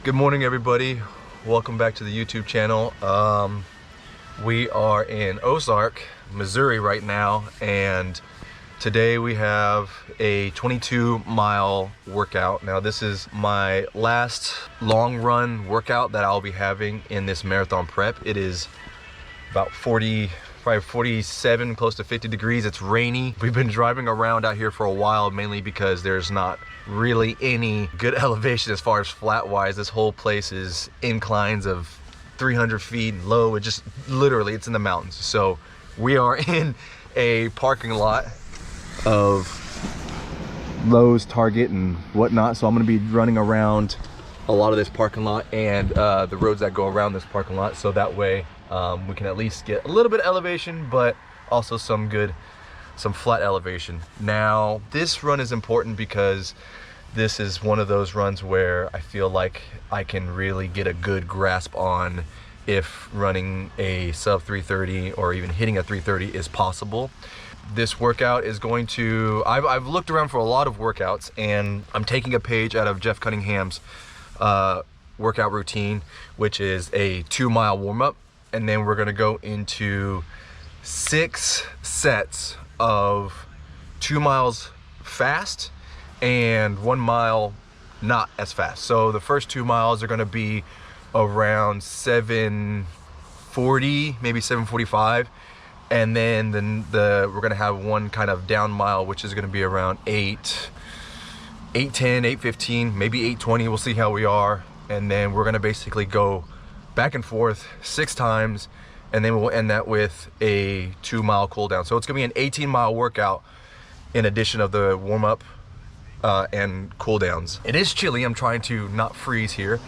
Good morning, everybody. Welcome back to the YouTube channel. We are in Ozark, Missouri right now, and today we have a 22-mile workout. Now, this is my last long run workout that I'll be having in this marathon prep. It is about 47, close to 50 degrees. It's rainy. We've been driving around out here for a while, mainly because there's not really any good elevation as far as flat wise. This whole place is inclines of 300 feet low. It just literally, it's in the mountains. So we are in a parking lot of Lowe's, Target, and whatnot. So I'm going to be running around a lot of this parking lot and the roads that go around this parking lot, so that way we can at least get a little bit of elevation, but also some flat elevation. Now, this run is important because this is one of those runs where I feel like I can really get a good grasp on if running a sub 330 or even hitting a 330 is possible. This workout is going to, I've looked around for a lot of workouts, and I'm taking a page out of Jeff Cunningham's workout routine, which is a 2-mile warm-up, and then we're gonna go into 6 sets of 2 miles fast and 1 mile not as fast. So the first 2 miles are gonna be around 7:40, maybe 7:45, and then we're gonna have one kind of down mile, which is gonna be around 8:10, 8:15, maybe 8:20. We'll see how we are, and then we're gonna basically go back and forth 6 times, and then we'll end that with a 2-mile cool down. So it's gonna be an 18-mile workout in addition of the warm-up and cool downs. It is chilly. I'm trying to not freeze here,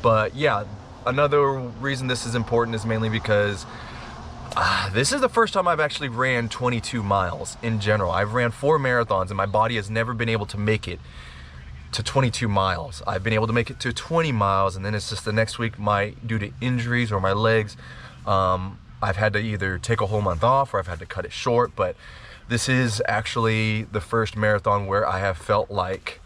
but yeah, another reason this is important is mainly because this is the first time I've actually ran 22 miles in general. I've ran 4 marathons and my body has never been able to make it to 22 miles. I've been able to make it to 20 miles, and then it's just the next week, due to injuries or my legs, I've had to either take a whole month off or I've had to cut it short. But this is actually the first marathon where I have felt like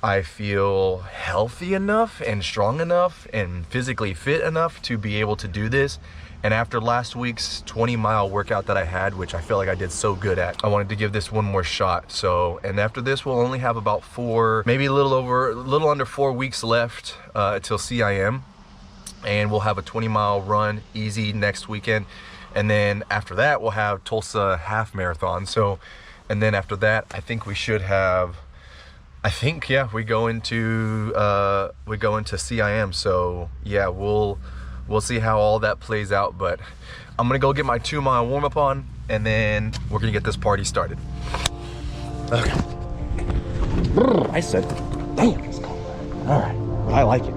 I feel healthy enough and strong enough and physically fit enough to be able to do this. And after last week's 20-mile workout that I had, which I feel like I did so good at, I wanted to give this one more shot. So, and after this, we'll only have about 4, maybe a little under 4 weeks left till CIM. And we'll have a 20-mile run easy next weekend. And then after that, we'll have Tulsa half marathon. So, and then after that, I think we should have, yeah, we go into CIM. So yeah, we'll see how all that plays out, but I'm gonna go get my 2-mile warm-up on, and then we're gonna get this party started. Okay. I said, damn, it's cold. All right, but I like it.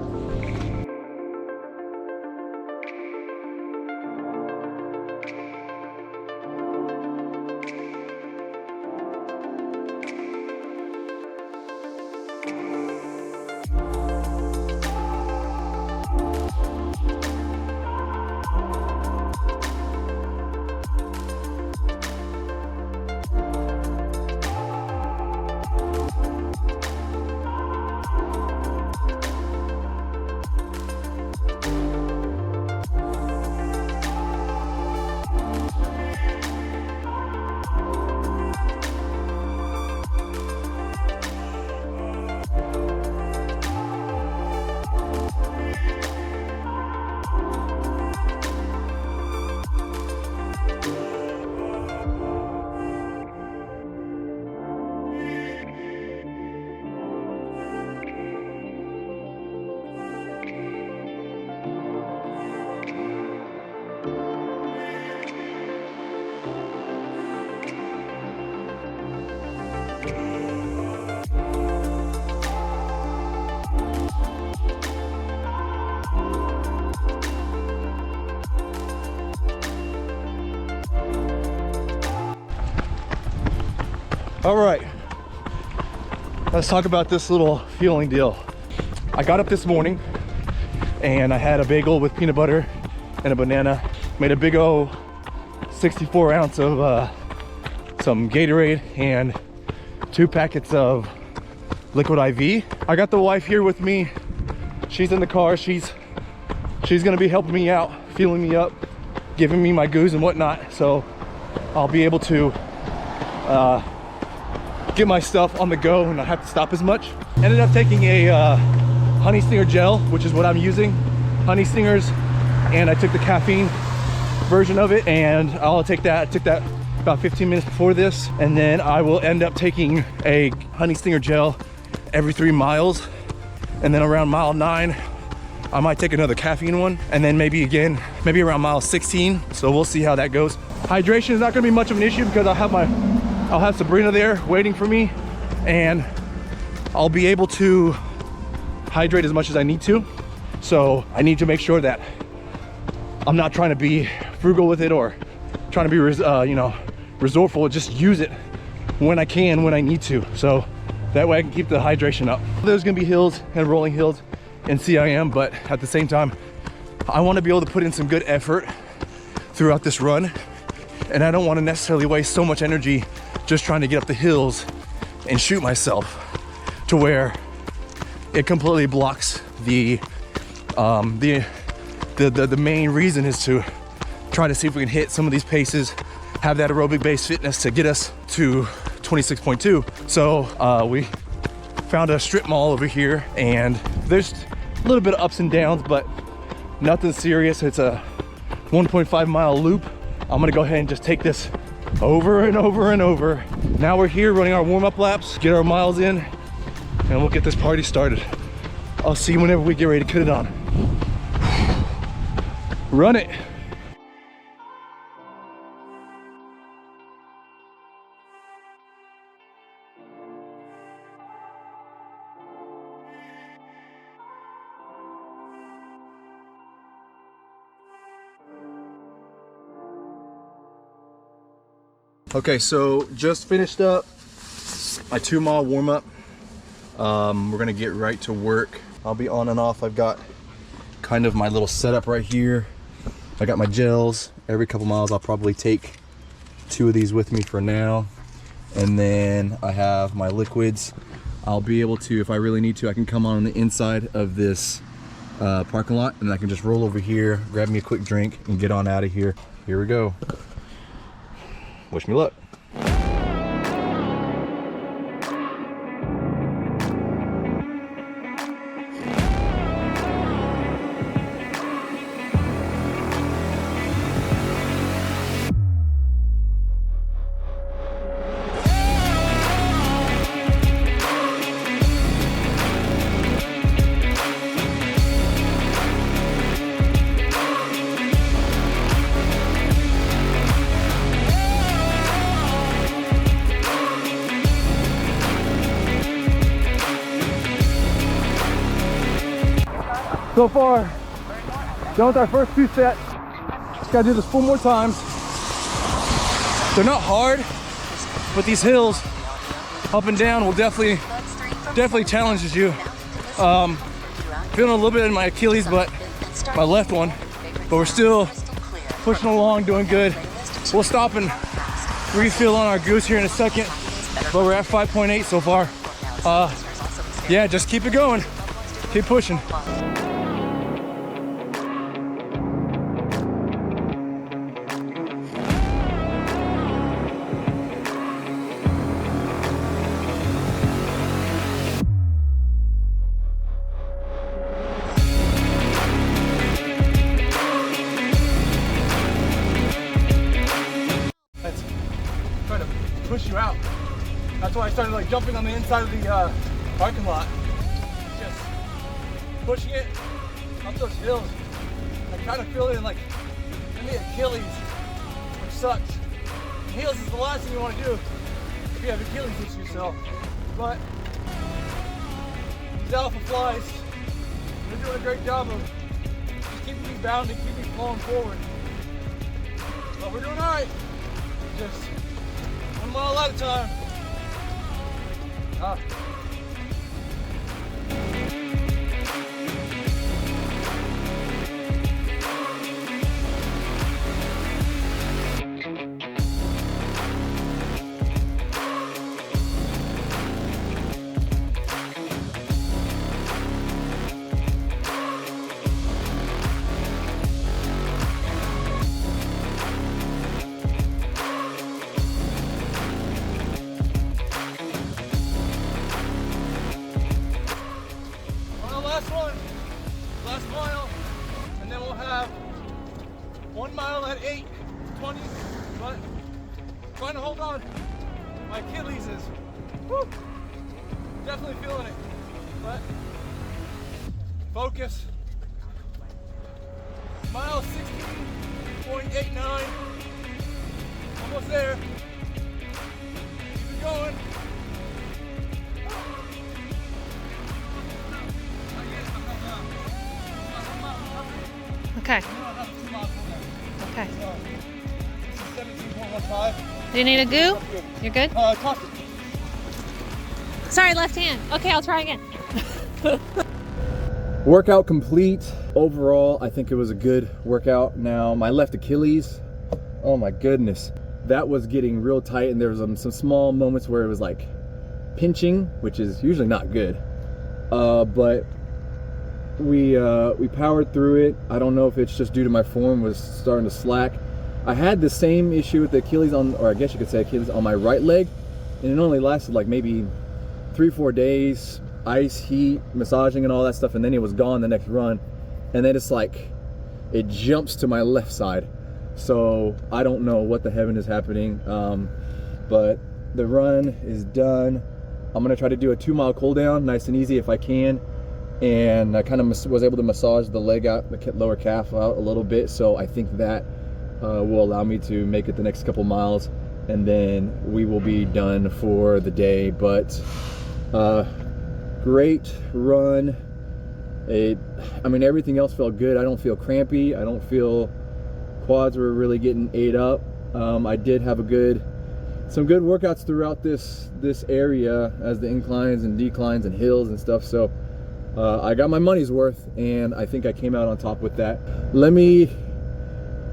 All right, let's talk about this little fueling deal. I got up this morning and I had a bagel with peanut butter and a banana, made a big old 64 ounce of some Gatorade and 2 packets of liquid IV. I got the wife here with me She's in the car. She's gonna be helping me out, fueling me up, giving me my goos and whatnot. So I'll be able to get my stuff on the go and not have to stop as much. Ended up taking a honey stinger gel, which is what I'm using. Honey stingers, and I took the caffeine version of it, and I'll take that. I took that about 15 minutes before this, and then I will end up taking a honey stinger gel every 3 miles, and then around mile 9 I might take another caffeine one, and then maybe around mile 16. So we'll see how that goes. Hydration is not going to be much of an issue because I'll have Sabrina there waiting for me, and I'll be able to hydrate as much as I need to. So I need to make sure that I'm not trying to be frugal with it or trying to be resourceful. Just use it when I can, when I need to, so that way I can keep the hydration up. There's gonna be hills and rolling hills in CIM, but at the same time I want to be able to put in some good effort throughout this run, and I don't want to necessarily waste so much energy just trying to get up the hills and shoot myself to where it completely blocks the main reason is to try to see if we can hit some of these paces, have that aerobic based fitness to get us to 26.2. So we found a strip mall over here, and there's a little bit of ups and downs, but nothing serious. It's a 1.5 mile loop. I'm gonna go ahead and just take this over and over and over. Now we're here running our warm-up laps, get our miles in, and we'll get this party started. I'll see you whenever we get ready to cut it on. Run it. Okay, so just finished up my 2 mile warm-up. We're gonna get right to work. I'll be on and off. I've got kind of my little setup right here. I got my gels. Every couple miles I'll probably take 2 of these with me for now, and then I have my liquids. I'll be able to, if I really need to, I can come on the inside of this parking lot, and I can just roll over here, grab me a quick drink, and get on out of here. Here we go. Wish me luck. So far, done with our first 2 sets. Just gotta do this 4 more times. They're not hard, but these hills up and down will definitely challenges you. Feeling a little bit in my Achilles, but my left one, but we're still pushing along, doing good. We'll stop and refill on our goose here in a second, but we're at 5.8 so far. Yeah, just keep it going, keep pushing. Push you out. That's why I started like jumping on the inside of the parking lot. Just pushing it up those hills. I kind of feel it in like in the Achilles, which sucks. Heels is the last thing you want to do if you have Achilles issues. So, but these alpha flies, they're doing a great job of just keeping me bounding, keeping me flowing forward. But we're doing all right. Just 1 mile at a time. Trying to hold on. My Achilles is woo, definitely feeling it. But focus. Mile 16.89. Almost there. Keep it going. Okay. Okay. 17.15. Do you need a goo? You're good? Toss it. Sorry, left hand. Okay, I'll try again. Workout complete. Overall, I think it was a good workout. Now, my left Achilles, oh my goodness, that was getting real tight, and there was some small moments where it was like pinching, which is usually not good. But we powered through it. I don't know if it's just due to my form was starting to slack. I had the same issue with the Achilles or I guess you could say Achilles on my right leg, and it only lasted like maybe 3-4 days. Ice, heat, massaging and all that stuff, and then it was gone the next run. And then it's like it jumps to my left side, so I don't know what the heaven is happening. But the run is done. I'm gonna try to do a 2-mile cool down, nice and easy if I can. And I kind of was able to massage the leg out, the lower calf out a little bit, so I think that will allow me to make it the next couple miles, and then we will be done for the day. But great run. I mean, everything else felt good. I don't feel crampy. I don't feel quads were really getting ate up. I did have some good workouts throughout this area as the inclines and declines and hills and stuff. So I got my money's worth, and I think I came out on top with that.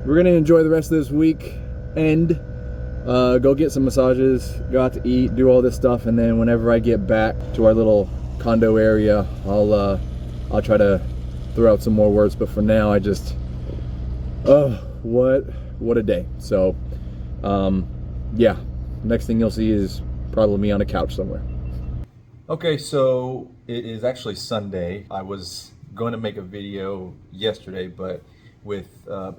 We're gonna enjoy the rest of this week and go get some massages, go out to eat, do all this stuff, and then whenever I get back to our little condo area, I'll try to throw out some more words. But for now, I just what a day. So yeah, next thing you'll see is probably me on a couch somewhere. Okay, so it is actually Sunday. I was going to make a video yesterday, but with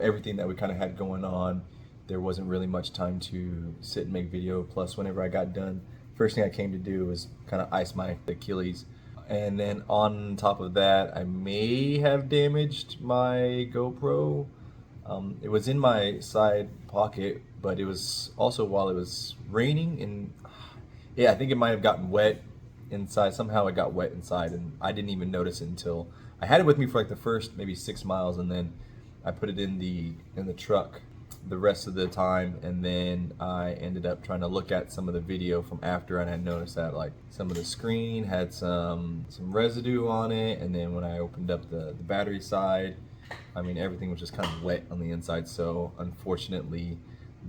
everything that we kind of had going on, there wasn't really much time to sit and make video. Plus, whenever I got done, first thing I came to do was kind of ice my Achilles. And then on top of that, I may have damaged my GoPro. It was in my side pocket, but it was also while it was raining, and yeah, I think it might have gotten wet inside. Somehow it got wet inside, and I didn't even notice it until I had it with me for like the first maybe 6 miles, and then I put it in the truck the rest of the time, and then I ended up trying to look at some of the video from after, and I noticed that like some of the screen had some residue on it, and then when I opened up the battery side, I mean, everything was just kind of wet on the inside. So unfortunately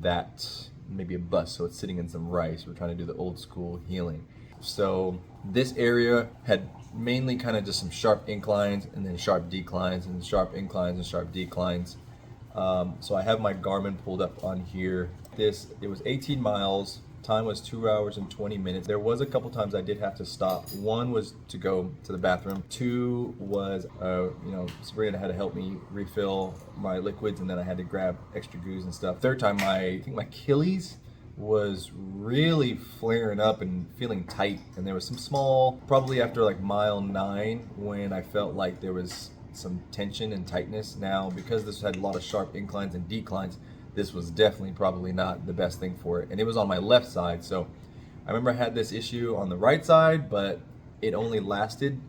that maybe a bust, so it's sitting in some rice. We're trying to do the old school healing. So this area had mainly kind of just some sharp inclines and then sharp declines and sharp inclines and sharp declines. So I have my Garmin pulled up on here. It was 18 miles. Time was 2 hours and 20 minutes. There was a couple times I did have to stop. One was to go to the bathroom. Two was, Sabrina had to help me refill my liquids, and then I had to grab extra goos and stuff. Third time, I think my Achilles was really flaring up and feeling tight, and there was some small, probably after like mile 9, when I felt like there was some tension and tightness. Now, because this had a lot of sharp inclines and declines, this was definitely probably not the best thing for it. And it was on my left side. So I remember I had this issue on the right side, but it only lasted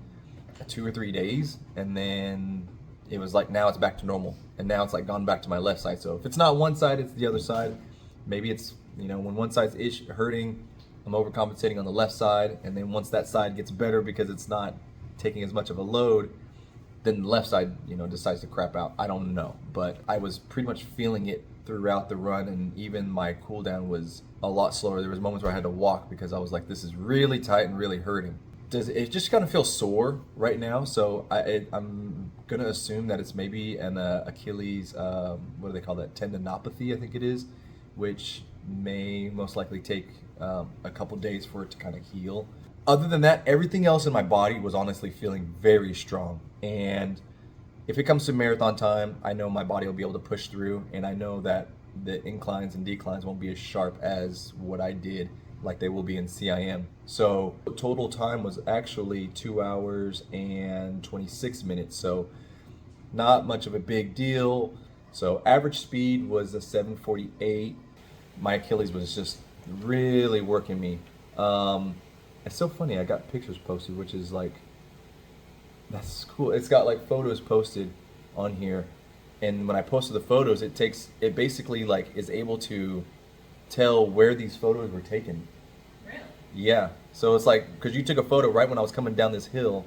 2 or 3 days. And then it was like, now it's back to normal. And now it's like gone back to my left side. So if it's not one side, it's the other side. Maybe it's, when one side's hurting, I'm overcompensating on the left side. And then once that side gets better because it's not taking as much of a load, then the left side, decides to crap out. I don't know. But I was pretty much feeling it throughout the run, and even my cool down was a lot slower. There was moments where I had to walk because I was like, this is really tight and really hurting. It just kind of feels sore right now, so I'm gonna assume that it's maybe an Achilles, what do they call that, tendinopathy, I think it is, which may most likely take a couple days for it to kind of heal. Other than that, everything else in my body was honestly feeling very strong. And if it comes to marathon time, I know my body will be able to push through, and I know that the inclines and declines won't be as sharp as what I did like they will be in CIM. So total time was actually 2 hours and 26 minutes. So not much of a big deal. So average speed was a 7:48. My Achilles was just really working me. It's so funny, I got pictures posted, which is like, that's cool. It's got like photos posted on here. And when I posted the photos, it basically like is able to tell where these photos were taken. Really? Yeah. So it's like, because you took a photo right when I was coming down this hill,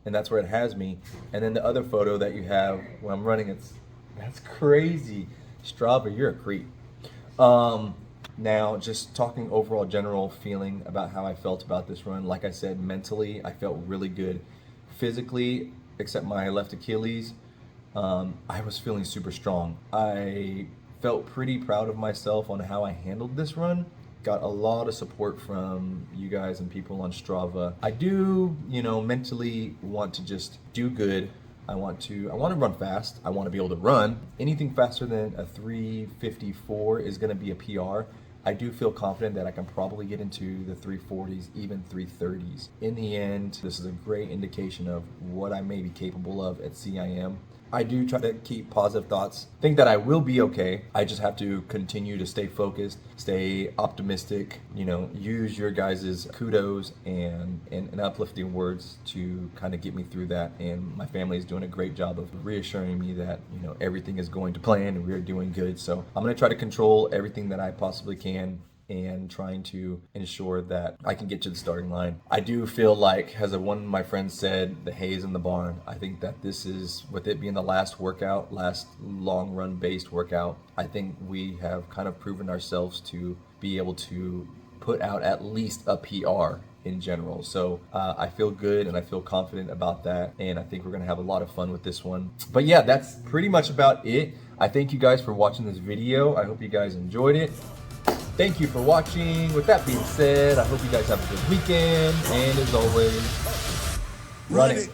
and that's where it has me. And then the other photo that you have when I'm running, that's crazy. Strava, you're a creep. Now, just talking overall general feeling about how I felt about this run. Like I said, mentally, I felt really good. Physically, except my left Achilles, I was feeling super strong. I felt pretty proud of myself on how I handled this run. Got a lot of support from you guys and people on Strava. I do, mentally want to just do good. I want to run fast. I want to be able to run. Anything faster than a 3:54 is going to be a PR. I do feel confident that I can probably get into the 3:40s, even 3:30s. In the end, this is a great indication of what I may be capable of at CIM. I do try to keep positive thoughts. Think that I will be okay. I just have to continue to stay focused, stay optimistic, use your guys' kudos and uplifting words to kind of get me through that. And my family is doing a great job of reassuring me that, everything is going to plan and we're doing good. So I'm gonna try to control everything that I possibly can and trying to ensure that I can get to the starting line. I do feel like, as one of my friends said, the hay is in the barn. I think that this is, with it being the last long run based workout, I think we have kind of proven ourselves to be able to put out at least a PR in general. So I feel good and I feel confident about that. And I think we're gonna have a lot of fun with this one. But yeah, that's pretty much about it. I thank you guys for watching this video. I hope you guys enjoyed it. Thank you for watching. With that being said, I hope you guys have a good weekend. And as always, run it.